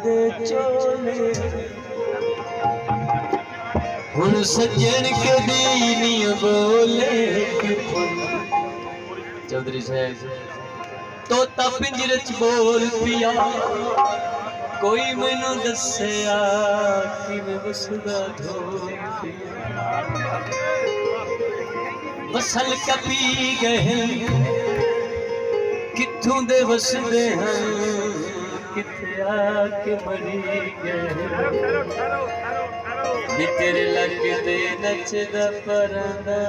दे चोले हुण सज्जन के दीनिया बोले चौधरी साहब तोता पिंजरे च बोल पिया कोई मैनू दस्या किवें वसदा ढोल वसल कपी गए कित्थों दे वसदे हैं किथे आके मरी गए नी तेरे लगदे नचदा परांदा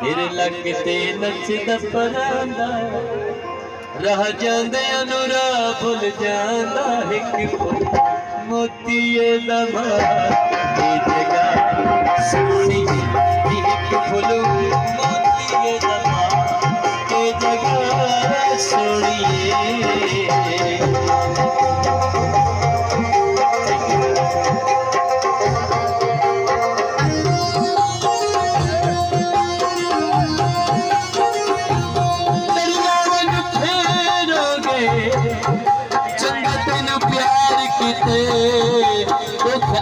तेरे लगदे नचदा परांदा रह जांदे अनुरा भुल जांदा एक मोतीए दा मां जगह सोनी एक फुल मोतीए दा मां जगह सोनिए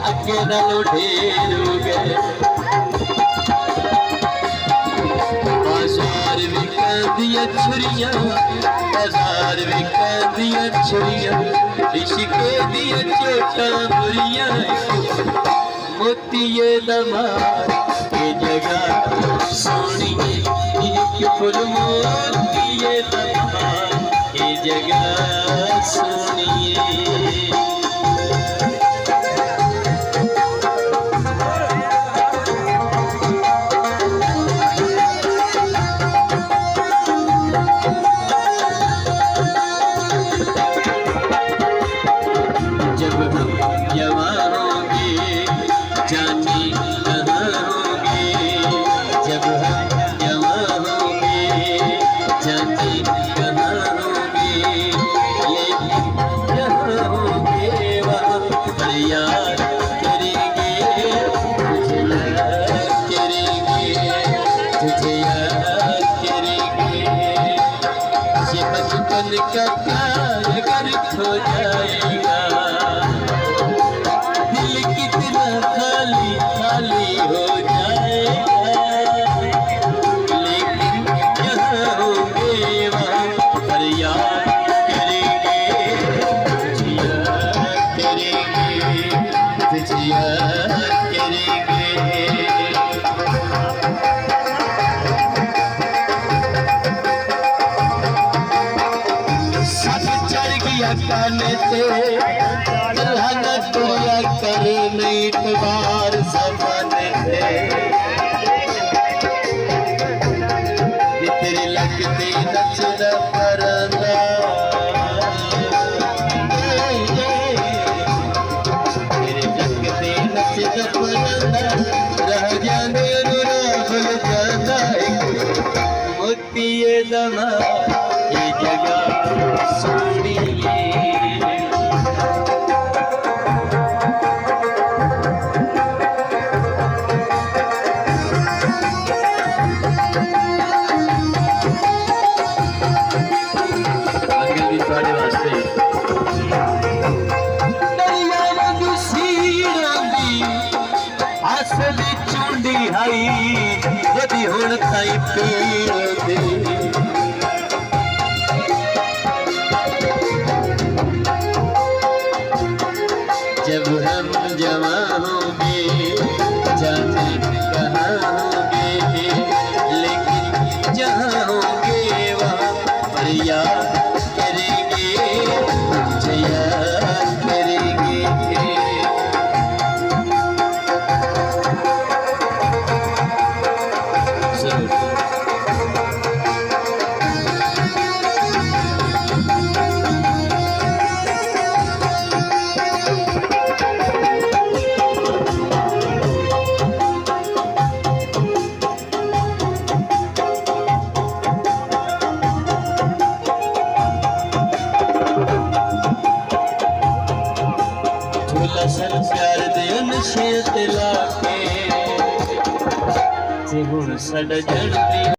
अगे नालों ढेर हो गए बाजार विकदियां छुरियां बाजार विकदियां छुरियां इश्के दियां चोटां बुरियां मोतीए दा मार ये जगह सोनिए एक फुल मोतीए दा मार ये जगह सोनिए का प्यार गर्क हो जाएगा दिल कितना खाली खाली हो जाएगा लेकिन यहाँ होंगे वहाँ पर याद करेंगे तुझे याद करेंगे काने ते लहना तुरिया कर नहीं इतबार ज़माने ते तेरे लगदे नचदा परांदा तेरे लगदे नचदा परांदा रह जांदे अनुरा भुल जांदा मोतीए दा मां ये जगह सोनिए असली चुंडी हाई यदि हुण ताई पीड़ दे जब हम जवां होंगे जाने कहाँ होंगे लेकिन जहाँ होंगे वहाँ पर याद करेंगे तुझे याद करेंगे सन प्यार दे नशे ते लाके जे हुण साडा जड़